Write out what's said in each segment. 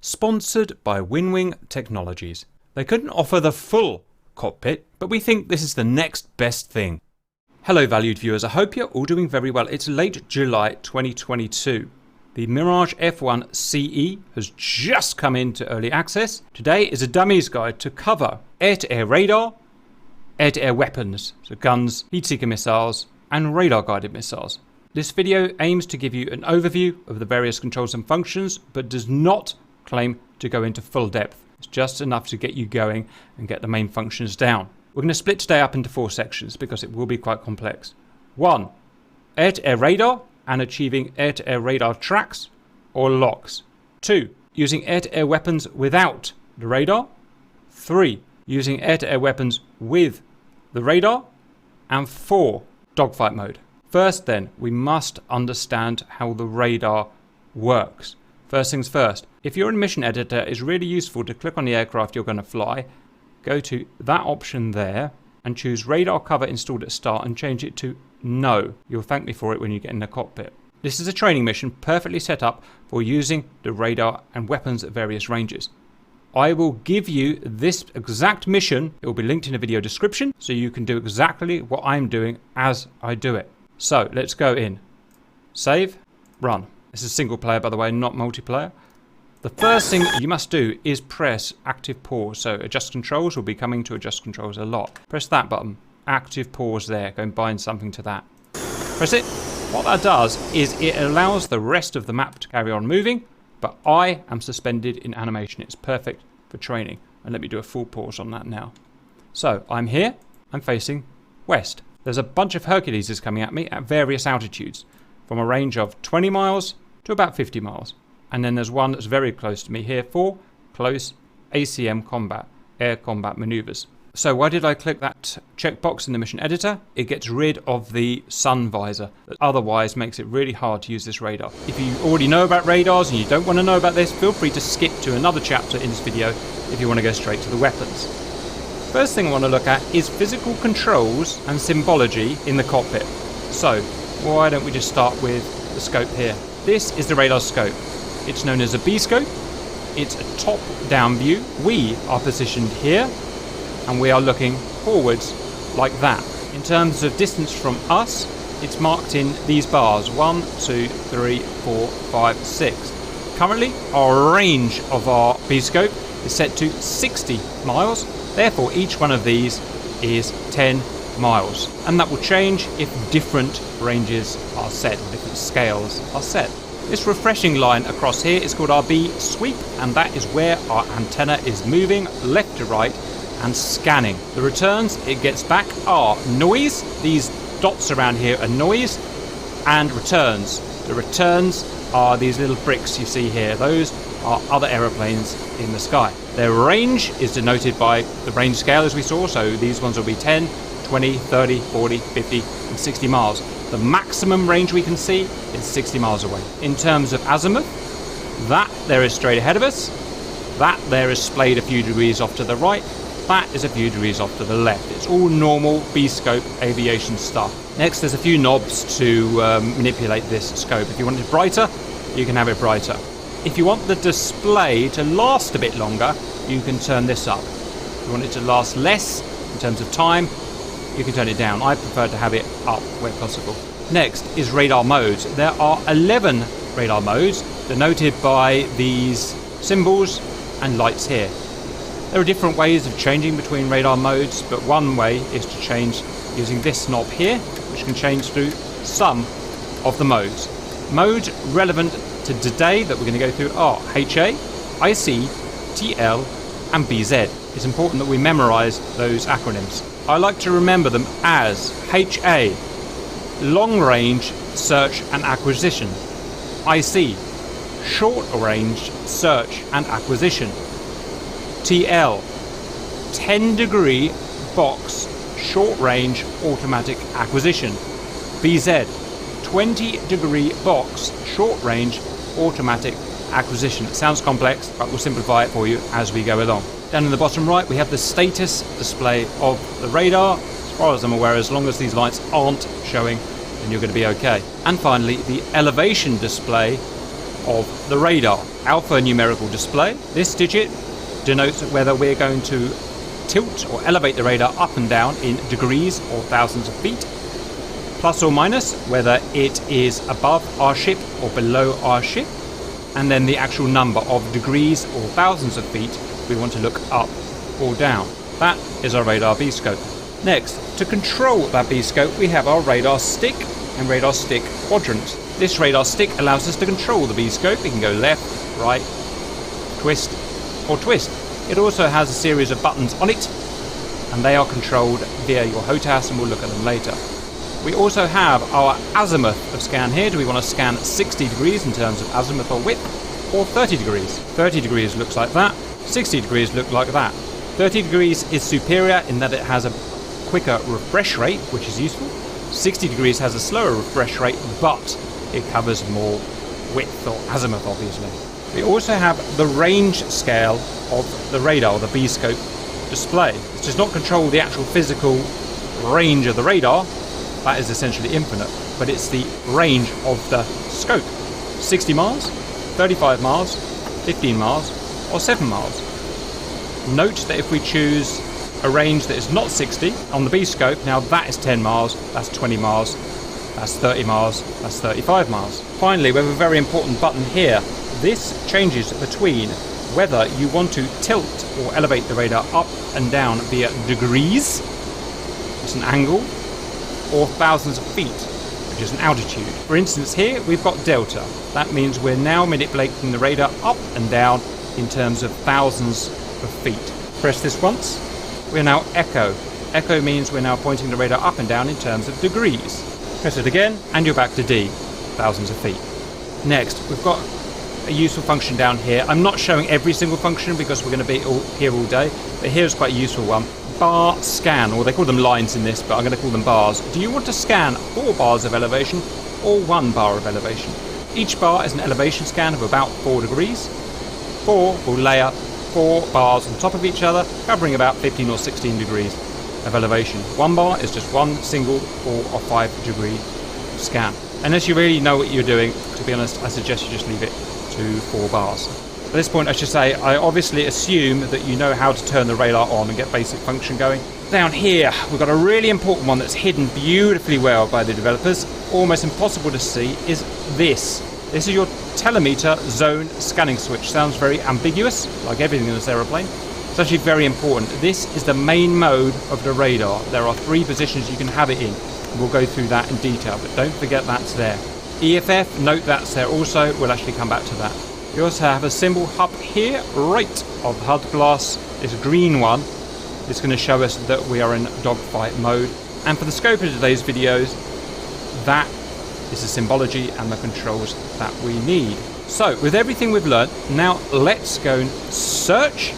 Sponsored by Winwing Technologies. They couldn't offer the full cockpit, but we think this is the next best thing. Hello valued viewers, I hope you're all doing very well. It's late July 2022. The Mirage F1CE has just come into early access. Today is a dummies guide to cover air-to-air radar, air-to-air weapons, so guns, heat-seeker missiles, and radar-guided missiles. This video aims to give you an overview of the various controls and functions, but does not claim to go into full depth. It's just enough to get you going and get the main functions down. We're going to split today up into 4 sections because it will be quite complex. 1. Air-to-air radar and achieving air-to-air radar tracks or locks. 2. Using air-to-air weapons without the radar. 3. Using air-to-air weapons with the radar. And 4. Dogfight mode. First then, we must understand how the radar works. First things first, if you're in mission editor, it's really useful to click on the aircraft you're going to fly, go to that option there and choose radar cover installed at start and change it to no. You'll thank me for it when you get in the cockpit. This is a training mission perfectly set up for using the radar and weapons at various ranges. I will give you this exact mission. It will be linked in the video description so you can do exactly what I'm doing as I do it. So let's go in. Save, run. This is single player, by the way, not multiplayer. The first thing you must do is press active pause. So adjust controls will be coming to adjust controls a lot. Press that button, active pause there, go and bind something to that. Press it. What that does is it allows the rest of the map to carry on moving, but I am suspended in animation. It's perfect for training. And let me do a full pause on that now. So I'm here, I'm facing west. There's a bunch of Herculeses coming at me at various altitudes, from a range of 20 miles to about 50 miles. And then there's one that's very close to me here for close ACM combat, air combat maneuvers. So why did I click that checkbox in the mission editor? It gets rid of the sun visor that otherwise makes it really hard to use this radar. If you already know about radars and you don't want to know about this, feel free to skip to another chapter in this video if you want to go straight to the weapons. First thing I want to look at is physical controls and symbology in the cockpit. So why don't we just start with the scope here. This is the radar scope. It's known as a B scope. It's a top-down view. We are positioned here and we are looking forwards like that. In terms of distance from us, it's marked in these bars, 1, 2, 3, 4, 5, 6. Currently, our range of our B scope is set to 60 miles. Therefore, each one of these is 10 miles. And that will change if different ranges are set, or different scales are set. This refreshing line across here is called our B sweep, and that is where our antenna is moving left to right and scanning. The returns it gets back are noise. These dots around here are noise, and returns. The returns are these little bricks you see here. Those are other aeroplanes in the sky. Their range is denoted by the range scale as we saw, so these ones will be 10, 20, 30, 40, 50 and 60 miles. The maximum range we can see is 60 miles away. In terms of azimuth, that there is straight ahead of us, that there is splayed a few degrees off to the right, that is a few degrees off to the left. It's all normal B-scope aviation stuff. Next, there's a few knobs to manipulate this scope. If you want it brighter, you can have it brighter. If you want the display to last a bit longer, you can turn this up. If you want it to last less in terms of time, you can turn it down. I prefer to have it up where possible. Next is radar modes. There are 11 radar modes denoted by these symbols and lights here. There are different ways of changing between radar modes, but one way is to change using this knob here, which can change through some of the modes. Modes relevant to today that we're going to go through are HA, IC, TL and BZ. It's important that we memorize those acronyms. I like to remember them as HA, long range search and acquisition, IC, short range search and acquisition, TL, 10-degree box short range automatic acquisition, BZ, 20-degree box short range automatic acquisition. It sounds complex, but we'll simplify it for you as we go along. Down in the bottom right, we have the status display of the radar. As far as I'm aware, as long as these lights aren't showing, then you're going to be okay. And finally, the elevation display of the radar. Alpha numerical display. This digit denotes whether we're going to tilt or elevate the radar up and down in degrees or thousands of feet. Plus or minus, whether it is above our ship or below our ship. And then the actual number of degrees or thousands of feet we want to look up or down. That is our radar B-scope. Next, to control that B-scope, we have our radar stick and radar stick quadrant. This radar stick allows us to control the B-scope. We can go left, right, twist, or twist. It also has a series of buttons on it, and they are controlled via your HOTAS, and we'll look at them later. We also have our azimuth of scan here. Do we want to scan 60 degrees in terms of azimuth or width, or 30 degrees? 30 degrees looks like that, 60 degrees look like that. 30 degrees is superior in that it has a quicker refresh rate, which is useful. 60 degrees has a slower refresh rate, but it covers more width or azimuth, obviously. We also have the range scale of the radar, or the B-scope display. It does not control the actual physical range of the radar. That is essentially infinite, but it's the range of the scope. 60 miles, 35 miles, 15 miles, or 7 miles. Note that if we choose a range that is not 60 on the B-scope, now that is 10 miles, that's 20 miles, that's 30 miles, that's 35 miles. Finally, we have a very important button here. This changes between whether you want to tilt or elevate the radar up and down via degrees, it's an angle, or thousands of feet, which is an altitude. For instance, here we've got delta. That means we're now manipulating the radar up and down in terms of thousands of feet. Press this once. We're now echo. Echo means we're now pointing the radar up and down in terms of degrees. Press it again, and you're back to D, thousands of feet. Next, we've got a useful function down here. I'm not showing every single function because we're going to be here all day, but here's quite a useful one. Bar scan, or they call them lines in this, but I'm going to call them bars. Do you want to scan 4 bars of elevation or 1 bar of elevation? Each bar is an elevation scan of about 4 degrees. 4 will layer 4 bars on top of each other, covering about 15 or 16 degrees of elevation. 1 bar is just one single 4 or 5 degree scan. Unless you really know what you're doing, to be honest, I suggest you just leave it to 4 bars. At this point, I should say, I obviously assume that you know how to turn the radar on and get basic function going. Down here, we've got a really important one that's hidden beautifully well by the developers, almost impossible to see, is this. This is your telemeter zone scanning switch. Sounds very ambiguous, like everything in this aeroplane. It's actually very important. This is the main mode of the radar. There are 3 positions you can have it in. We'll go through that in detail, but don't forget that's there. EFF, note that's there also. We'll actually come back to that. We also have a symbol hub here, right of the HUD glass. It's a green one. It's going to show us that we are in dogfight mode. And for the scope of today's videos, that is the symbology and the controls that we need. So, with everything we've learnt, now let's go and search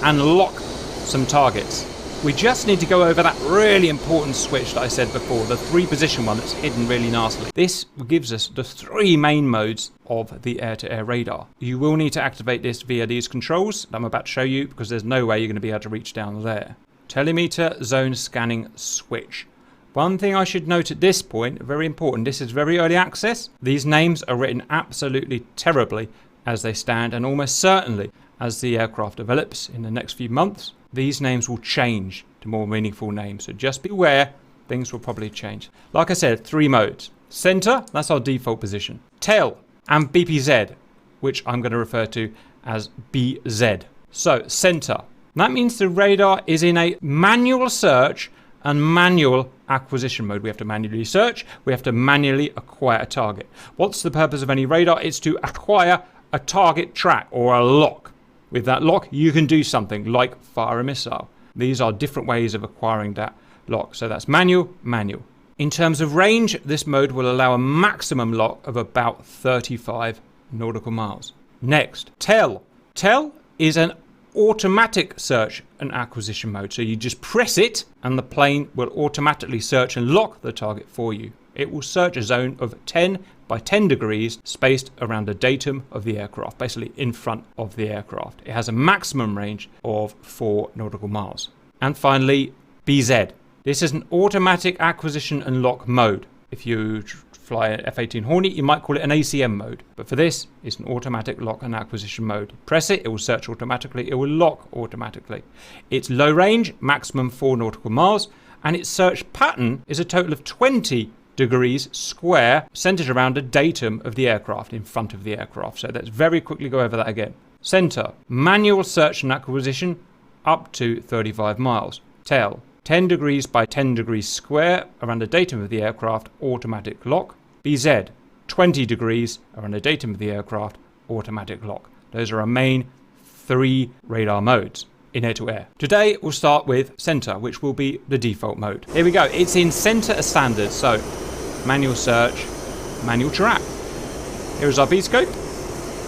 and lock some targets. We just need to go over that really important switch that I said before, the 3 position one that's hidden really nicely. This gives us the 3 main modes of the air-to-air radar. You will need to activate this via these controls that I'm about to show you, because there's no way you're going to be able to reach down there. Telemeter zone scanning switch. One thing I should note at this point, very important, this is very early access. These names are written absolutely terribly as they stand, and almost certainly as the aircraft develops in the next few months, these names will change to more meaningful names. So just be aware, things will probably change. Like I said, 3 modes. Center, that's our default position. Tail and BPZ, which I'm going to refer to as BZ. So center. That means the radar is in a manual search and manual acquisition mode. We have to manually search. We have to manually acquire a target. What's the purpose of any radar? It's to acquire a target track or a lock. With that lock, you can do something like fire a missile. These are different ways of acquiring that lock. So that's manual, manual. In terms of range, this mode will allow a maximum lock of about 35 nautical miles. Next, TEL. TEL is an automatic search and acquisition mode. So you just press it and the plane will automatically search and lock the target for you. It will search a zone of 10 by 10 degrees spaced around the datum of the aircraft, basically in front of the aircraft. It has a maximum range of 4 nautical miles. And finally, BZ. This is an automatic acquisition and lock mode. If you fly an F-18 Hornet, you might call it an ACM mode. But for this, it's an automatic lock and acquisition mode. Press it, it will search automatically, it will lock automatically. It's low range, maximum 4 nautical miles, and its search pattern is a total of 20 degrees square, centered around a datum of the aircraft, in front of the aircraft. So let's very quickly go over that again. Center, manual search and acquisition, up to 35 miles. Tail, 10 degrees by 10 degrees square around the datum of the aircraft, automatic lock. BZ, 20 degrees around the datum of the aircraft, automatic lock. Those are our main 3 radar modes in air-to-air. Today we'll start with center, which will be the default mode. Here we go. It's in center as standard, so manual search, manual track. Here is our B-scope.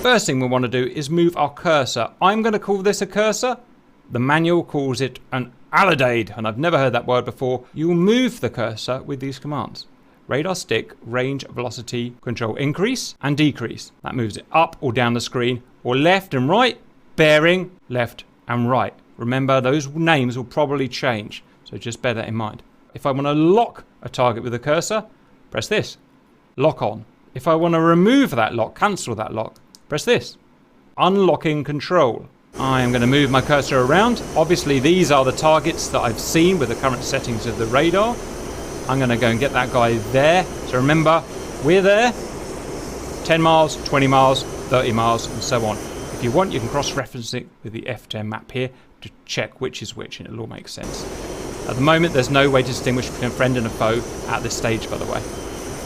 First thing we want to do is move our cursor. I'm going to call this a cursor. The manual calls it an alidade, and I've never heard that word before. You will move the cursor with these commands. Radar stick, range, velocity, control increase and decrease. That moves it up or down the screen, or left and right, bearing, left and right. Remember, those names will probably change, so just bear that in mind. If I want to lock a target with a cursor, press this. Lock on. If I want to remove that lock, cancel that lock, press this. Unlocking control. I am going to move my cursor around. Obviously, these are the targets that I've seen with the current settings of the radar. I'm going to go and get that guy there. So remember, we're there. 10 miles, 20 miles, 30 miles, and so on. If you want, you can cross-reference it with the F10 map here to check which is which, and it'll all make sense. At the moment, there's no way to distinguish between a friend and a foe at this stage, by the way.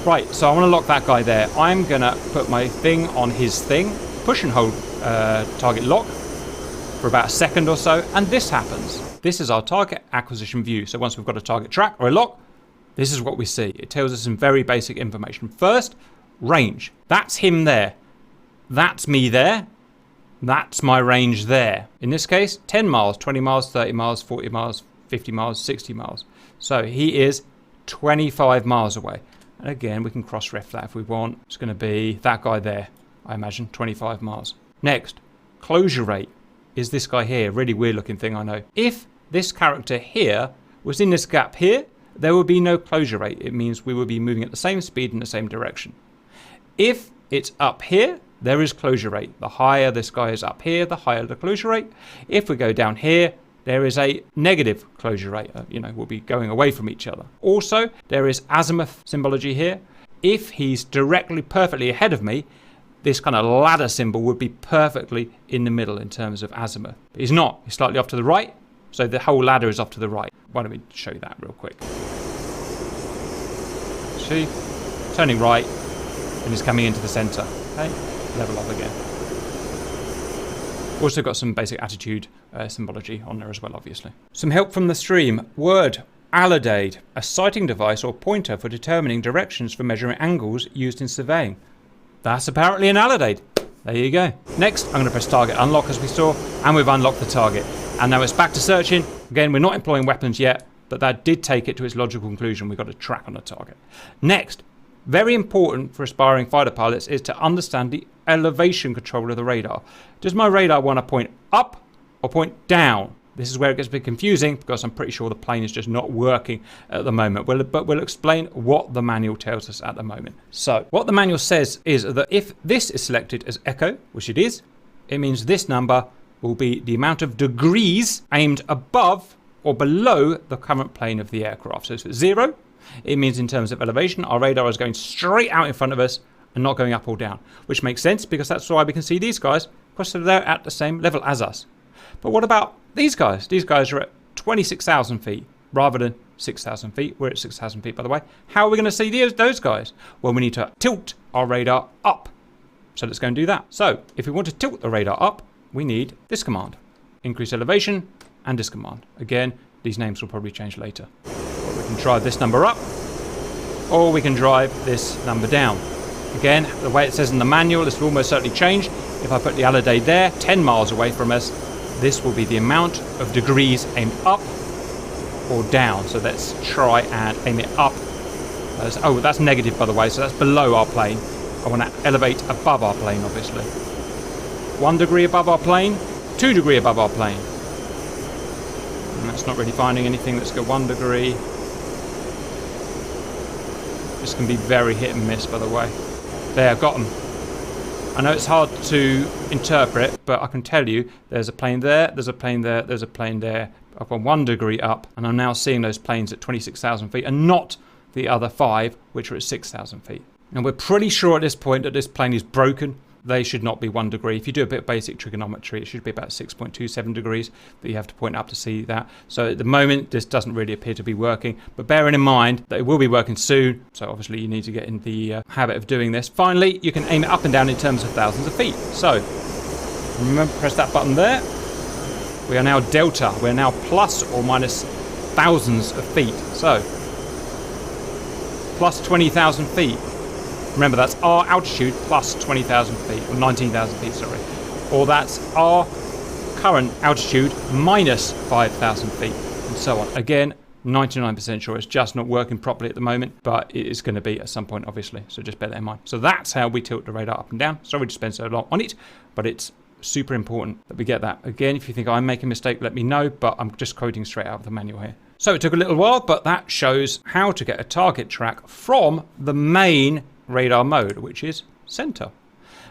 Right, so I want to lock that guy there. I'm going to put my thing on his thing, push and hold target lock for about a second or so, and this happens. This is our target acquisition view. So once we've got a target track or a lock, this is what we see. It tells us some very basic information. First, range. That's him there. That's me there. That's my range there. In this case, 10 miles, 20 miles, 30 miles, 40 miles, 50 miles, 60 miles. So he is 25 miles away. And again, we can cross-ref that if we want. It's going to be that guy there, I imagine, 25 miles. Next, closure rate is this guy here. Really weird looking thing, I know. If this character here was in this gap here, there would be no closure rate. It means we would be moving at the same speed in the same direction. If it's up here, there is closure rate. The higher this guy is up here, the higher the closure rate. If we go down here, there is a negative closure rate. We'll be going away from each other. Also, there is azimuth symbology here. If he's directly, perfectly ahead of me, this kind of ladder symbol would be perfectly in the middle in terms of azimuth. But he's not. He's slightly off to the right, so the whole ladder is off to the right. Why don't we show you that real quick? See? Turning right, and he's coming into the center. Okay? Level off again. Also got some basic attitude symbology on there as well, obviously. Some help from the stream. Word, alidade, a sighting device or pointer for determining directions for measuring angles used in surveying. That's apparently an alidade. There you go. Next, I'm going to press target unlock as we saw, and we've unlocked the target. And now it's back to searching. Again, we're not employing weapons yet, but that did take it to its logical conclusion. We've got a track on the target. Next, very important for aspiring fighter pilots is to understand the elevation control of the radar. Does my radar want to point up or point down? This is where it gets a bit confusing because I'm pretty sure the plane is just not working at the moment. But we'll explain what the manual tells us at the moment. So what the manual says is that if this is selected as echo, which it is, it means this number will be the amount of degrees aimed above or below the current plane of the aircraft. So if it's 0, it means in terms of elevation, our radar is going straight out in front of us and not going up or down, which makes sense because that's why we can see these guys because they're at the same level as us. But what about these guys? These guys are at 26,000 feet rather than 6,000 feet. We're at 6,000 feet, by the way. How are we going to see those guys? Well, we need to tilt our radar up. So let's go and do that. So if we want to tilt the radar up, we need this command. Increase elevation and this command. Again, these names will probably change later. But we can drive this number up or we can drive this number down. Again, the way it says in the manual, this will almost certainly change. If I put the alidade there, 10 miles away from us, this will be the amount of degrees aimed up or down. So let's try and aim it up. Oh, that's negative, by the way, so that's below our plane. I want to elevate above our plane, obviously. 1 degree above our plane, 2 degree above our plane. And that's not really finding anything. Let's go 1 degree. This can be very hit and miss, by the way. There, got them. I know it's hard to interpret, but I can tell you there's a plane there, there's a plane there, there's a plane there. I've gone 1 degree up, and I'm now seeing those planes at 26,000 feet and not the other 5, which are at 6,000 feet. And we're pretty sure at this point that this plane is broken. They should not be 1 degree. If you do a bit of basic trigonometry, it should be about 6.27 degrees that you have to point up to see that. So at the moment, this doesn't really appear to be working, but bearing in mind that it will be working soon. So obviously you need to get in the habit of doing this. Finally, you can aim it up and down in terms of thousands of feet. So remember, press that button there. We are now delta. We're now plus or minus thousands of feet. So plus 20,000 feet. Remember, that's our altitude plus 20,000 feet, or 19,000 feet, sorry. Or that's our current altitude minus 5,000 feet, and so on. Again, 99% sure it's just not working properly at the moment, but it is going to be at some point, obviously. So just bear that in mind. So that's how we tilt the radar up and down. Sorry to spend so long on it, but it's super important that we get that. Again, if you think I'm making a mistake, let me know, but I'm just quoting straight out of the manual here. So it took a little while, but that shows how to get a target track from the main radar mode, which is center.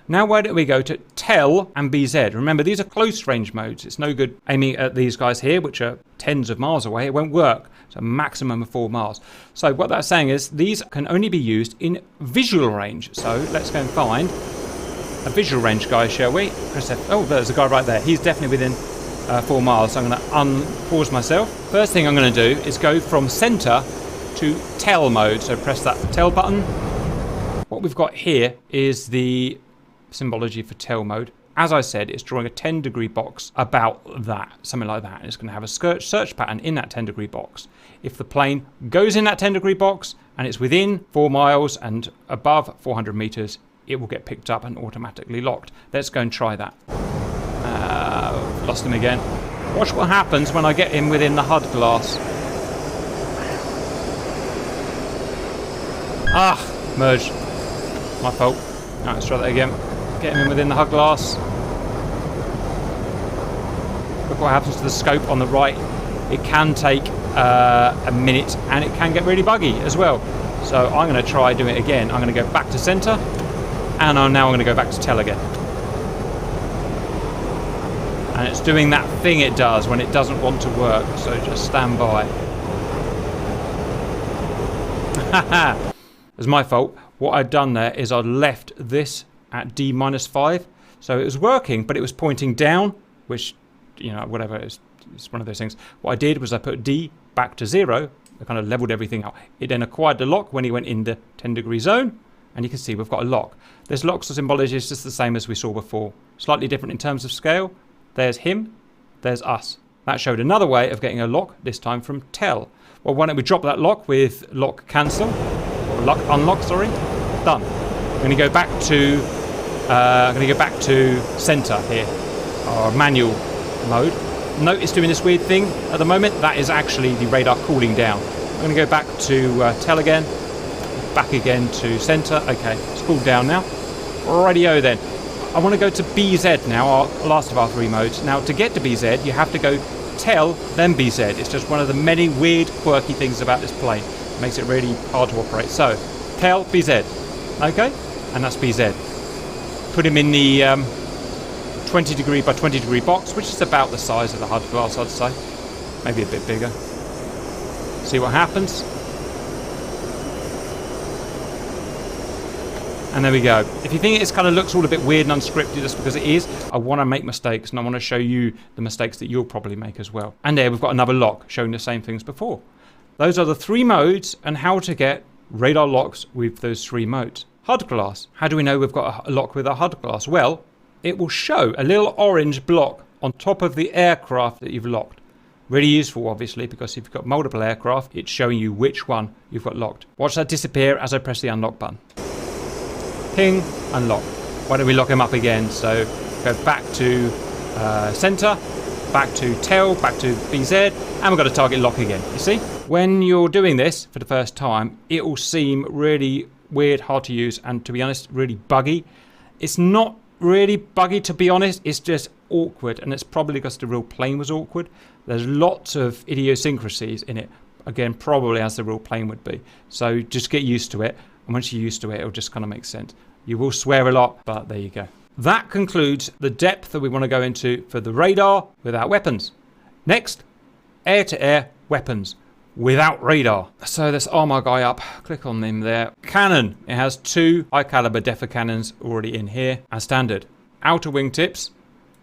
Now why don't we go to TEL and BZ? Remember, these are close range modes. It's no good aiming at these guys here, which are tens of miles away. It won't work. It's a maximum of 4 miles. So what that's saying is these can only be used in visual range. So let's go and find a visual range guy, shall we? Press F. Oh, there's a guy right there. He's definitely within 4 miles. So I'm going to unpause myself. First thing I'm going to do is go from center to TEL mode. So press that TEL button. What we've got here is the symbology for TEL mode. As I said, it's drawing a 10-degree box about that, something like that. And it's going to have a search pattern in that 10-degree box. If the plane goes in that 10-degree box and it's within 4 miles and above 400 meters, it will get picked up and automatically locked. Let's go and try that. Lost him again. Watch what happens when I get him within the HUD glass. Ah, merged. My fault. Alright, let's try that again. Get him in within the HUD glass. Look what happens to the scope on the right. It can take a minute and it can get really buggy as well. So I'm going to try doing it again. I'm going to go back to center and I'm going to go back to TEL again. And it's doing that thing it does when it doesn't want to work. So just stand by. It's my fault. What I'd done there is I'd left this at D-5. So it was working, but it was pointing down, which, you know, whatever, it's one of those things. What I did was I put D back to 0. I kind of leveled everything out. It then acquired the lock when he went in the 10-degree zone. And you can see we've got a lock. This lock's symbology is just the same as we saw before. Slightly different in terms of scale. There's him. There's us. That showed another way of getting a lock, this time from TEL. Well, why don't we drop that lock with lock cancel? Or lock unlock, sorry. Done. I'm going to go back to center here, our manual mode. Note it's doing this weird thing at the moment. That is actually the radar cooling down. I'm going to go back to TEL again, back again to center. Okay, it's cooled down now. Radio then. I want to go to BZ now, our last of our 3 modes. Now to get to BZ, you have to go TEL, then BZ. It's just one of the many weird, quirky things about this plane. It makes it really hard to operate. So, TEL, BZ. Okay, and that's BZ. Put him in the 20 degree by 20 degree box, which is about the size of the HUD glass, I'd say. Maybe a bit bigger. See what happens. And there we go. If you think it kind of looks all a bit weird and unscripted, that's because it is. I want to make mistakes, and I want to show you the mistakes that you'll probably make as well. And there we've got another lock showing the same things before. Those are the 3 modes and how to get radar locks with those 3 modes. HUD glass. How do we know we've got a lock with a HUD glass? Well, it will show a little orange block on top of the aircraft that you've locked. Really useful, obviously, because if you've got multiple aircraft, it's showing you which one you've got locked. Watch that disappear as I press the unlock button. Ping, unlock. Why don't we lock him up again? So go back to center, back to TEL, back to BZ, and we've got a target lock again. You see? When you're doing this for the first time, it will seem really weird, hard to use, and to be honest, really buggy. It's not really buggy, to be honest. It's just awkward, and it's probably because the real plane was awkward. There's lots of idiosyncrasies in it. again, probably as the real plane would be. So just get used to it. And once you're used to it, it'll just kind of make sense. You will swear a lot, but there you go. That concludes the depth that we want to go into for the radar without weapons. Next, air-to-air weapons without radar. So let's arm our guy up. Click on him there. Cannon. It has 2 high caliber Defa cannons already in here as standard. Outer wingtips.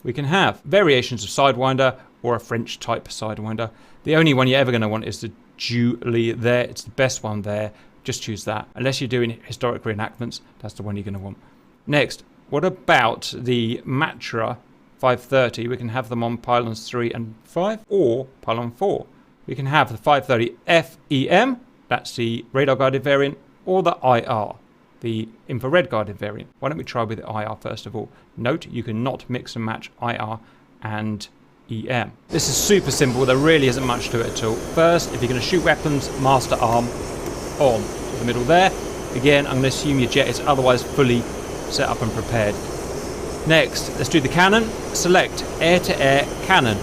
We can have variations of Sidewinder or a French type Sidewinder. The only one you're ever going to want is the Julie there. It's the best one there. Just choose that. Unless you're doing historic reenactments, that's the one you're going to want. Next, what about the Matra 530? We can have them on pylons 3 and 5 or pylon 4. We can have the 530 FEM, that's the radar guided variant, or the IR, the infrared guided variant. Why don't we try with the IR first of all? Note, you cannot mix and match IR and EM. This is super simple. There really isn't much to it at all. First, if you're going to shoot weapons, master arm on to the middle there. Again, I'm going to assume your jet is otherwise fully set up and prepared. Next, let's do the cannon. Select air-to-air cannon.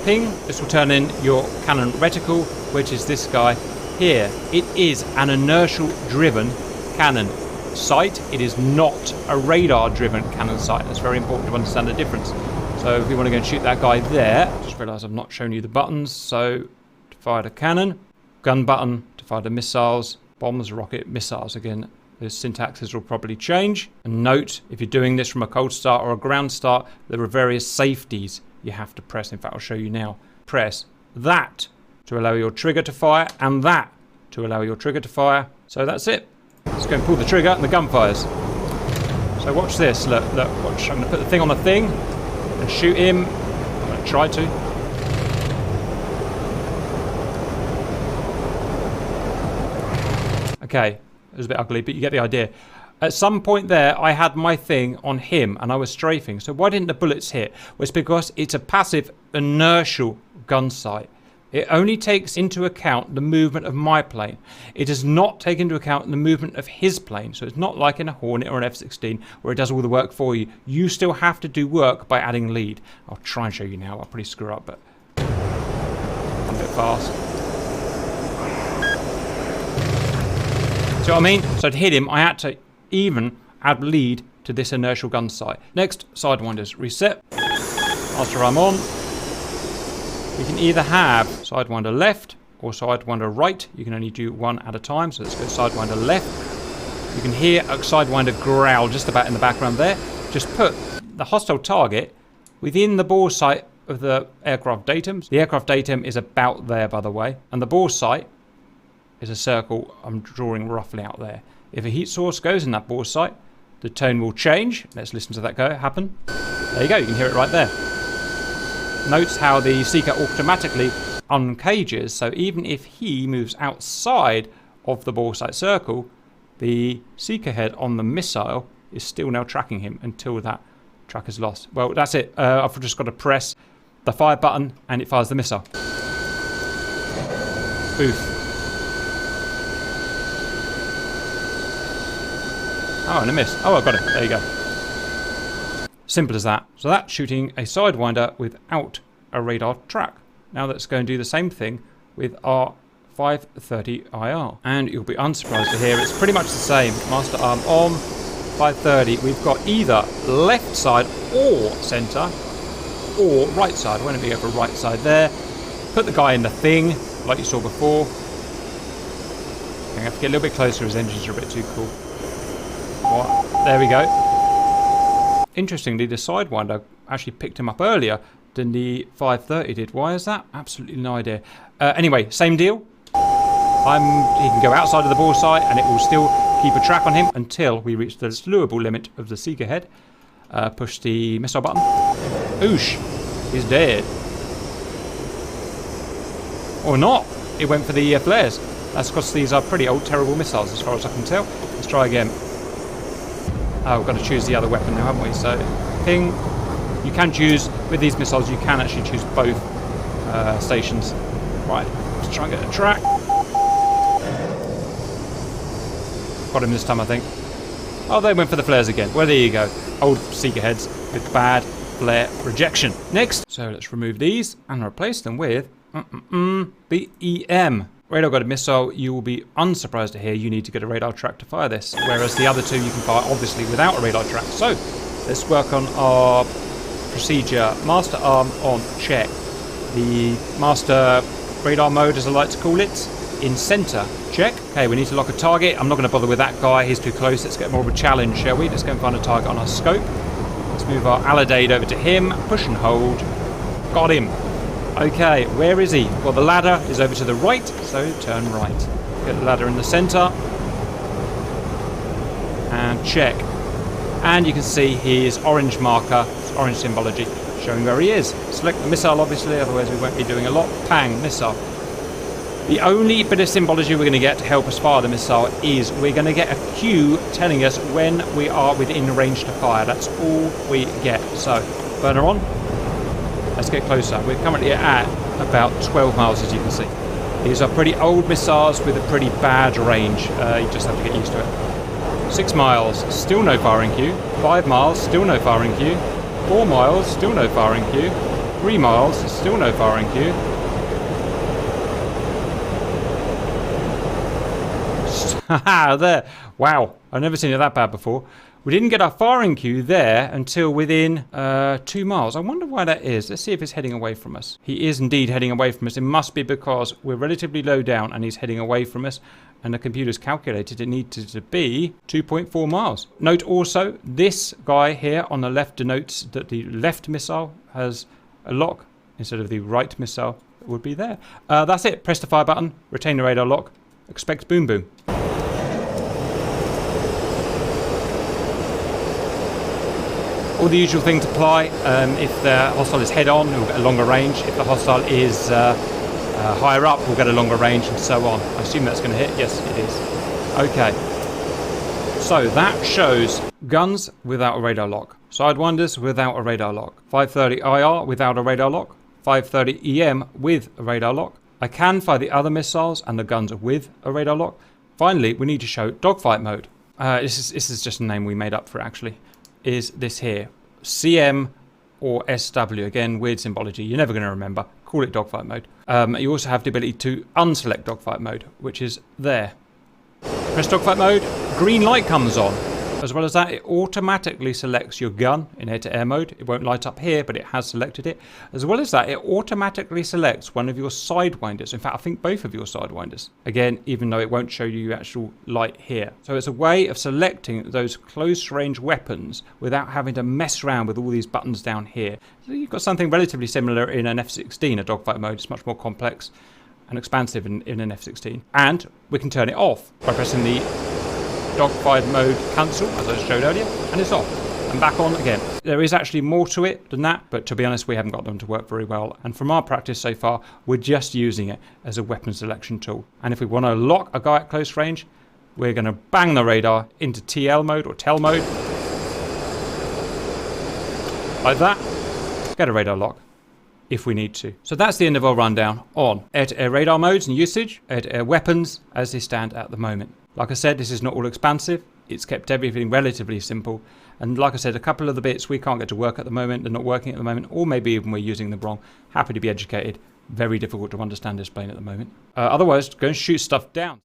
Ping. This will turn in your cannon reticle, which is this guy here. It is an inertial driven cannon sight. It is not a radar driven cannon sight. That's very important to understand the difference. So if we want to go and shoot that guy there, just realised I've not shown you the buttons. So to fire the cannon, gun button to fire the missiles, bombs, rocket, missiles. Again, the syntaxes will probably change. And note, if you're doing this from a cold start or a ground start, there are various safeties you have to press. In fact, I'll show you now. Press that to allow your trigger to fire, and that to allow your trigger to fire. So that's it. Let's go and pull the trigger and the gun fires. So watch this. Look, watch. I'm going to put the thing on the thing and shoot him. I'm going to try to. Okay, it was a bit ugly, but you get the idea. At some point there, I had my thing on him and I was strafing. So why didn't the bullets hit? Well, it's because it's a passive inertial gun sight. It only takes into account the movement of my plane. It does not take into account the movement of his plane. So it's not like in a Hornet or an F-16 where it does all the work for you. You still have to do work by adding lead. I'll try and show you now. I'll probably screw up, but I'm a bit fast. See what I mean? So to hit him, I had to even add lead to this inertial gun sight. Next, Sidewinders. Reset. Master arm on. You can either have Sidewinder left or Sidewinder right. You can only do one at a time. So let's go Sidewinder left. You can hear a Sidewinder growl just about in the background there. Just put the hostile target within the bore sight of the aircraft datum. The aircraft datum is about there, by the way. And the bore sight is a circle I'm drawing roughly out there. If a heat source goes in that bore sight, the tone will change. Let's listen to that happen. There you go. You can hear it right there. Notice how the seeker automatically uncages, so even if he moves outside of the bore sight circle, the seeker head on the missile is still now tracking him until that track is lost. Well, that's it. I've just got to press the fire button and it fires the missile. Boof. Oh, and a miss. Oh, I got it. There you go. Simple as that. So that's shooting a Sidewinder without a radar track. Now let's go and do the same thing with our 530 IR. And you'll be unsurprised to hear it's pretty much the same. Master arm on. 530. We've got either left side or centre or right side. Why don't we go for right side there? Put the guy in the thing like you saw before. I have to get a little bit closer. His engines are a bit too cool. What? There we go. Interestingly, the Sidewinder actually picked him up earlier than the 530 did. Why is that? Absolutely no idea. Anyway, same deal. He can go outside of the bore sight and it will still keep a track on him until we reach the slewable limit of the seeker head. Push the missile button. Oosh. He's dead. Or not. It went for the flares. That's because these are pretty old, terrible missiles as far as I can tell. Let's try again. Oh, we've got to choose the other weapon now, haven't we? So, ping. You can choose, with these missiles, you can actually choose both stations. Right, let's try and get a track. Got him this time, I think. Oh, they went for the flares again. Well, there you go. Old seeker heads with bad flare rejection. Next, so let's remove these and replace them with BEM. Radar guided missile, you will be unsurprised to hear you need to get a radar track to fire this, whereas the other two you can fire obviously without a radar track. So let's work on our procedure. Master arm on check. The master radar mode, as I like to call it, in center check. Okay, we need to lock a target. I'm not going to bother with that guy, he's too close. Let's get more of a challenge, shall we? Let's go and find a target on our scope. Let's move our Alidade over to him, push and hold. Got him. Okay, where is he? Well, the ladder is over to the right, so turn right. Get the ladder in the center. And check. And you can see his orange marker, orange symbology, showing where he is. Select the missile, obviously, otherwise we won't be doing a lot. Pang, missile. The only bit of symbology we're going to get to help us fire the missile is we're going to get a cue telling us when we are within range to fire. That's all we get. So, burner on. Let's get closer. We're currently at about 12 miles, as you can see. These are pretty old missiles with a pretty bad range. You just have to get used to it. 6 miles, still no firing cue. 5 miles, still no firing cue. 4 miles, still no firing cue. 3 miles, still no firing cue. Haha, there. Wow, I've never seen it that bad before. We didn't get our firing cue there until within 2 miles. I wonder why that is. Let's see if he's heading away from us. He is indeed heading away from us. It must be because we're relatively low down and he's heading away from us. And the computer's calculated it needed to be 2.4 miles. Note also, this guy here on the left denotes that the left missile has a lock instead of the right missile that would be there. That's it. Press the fire button, retain the radar lock, expect boom boom. All the usual things apply. If the hostile is head on, we'll get a longer range. If the hostile is higher up, we'll get a longer range, and so on. I assume that's going to hit. Yes, it is. Okay. So that shows guns without a radar lock. Sidewinders without a radar lock. 530 IR without a radar lock. 530 EM with a radar lock. I can fire the other missiles and the guns with a radar lock. Finally, we need to show dogfight mode. This is just a name we made up for it, actually. Is this here. CM or SW. Again, weird symbology. You're never going to remember. Call it dogfight mode. You also have the ability to unselect dogfight mode, which is there. Press dogfight mode. Green light comes on. As well as that, it automatically selects your gun in air-to-air mode. It won't light up here, but it has selected it. As well as that, it automatically selects one of your sidewinders. In fact, I think both of your sidewinders. Again, even though it won't show you actual light here. So it's a way of selecting those close-range weapons without having to mess around with all these buttons down here. So you've got something relatively similar in an F-16, a dogfight mode. It's much more complex and expansive in an F-16. And we can turn it off by pressing the dogfight mode cancel, as I showed earlier, and it's off and back on again. There is actually more to it than that, but to be honest, we haven't got them to work very well, and from our practice so far, we're just using it as a weapon selection tool. And if we want to lock a guy at close range, we're going to bang the radar into TL mode or TEL mode like that. Get a radar lock if we need to. So that's the end of our rundown on air-to-air radar modes and usage, air-to-air weapons as they stand at the moment. Like I said, this is not all expansive. It's kept everything relatively simple. And like I said, a couple of the bits we can't get to work at the moment. They're not working at the moment. Or maybe even we're using them wrong. Happy to be educated. Very difficult to understand this plane at the moment. Otherwise, go and shoot stuff down.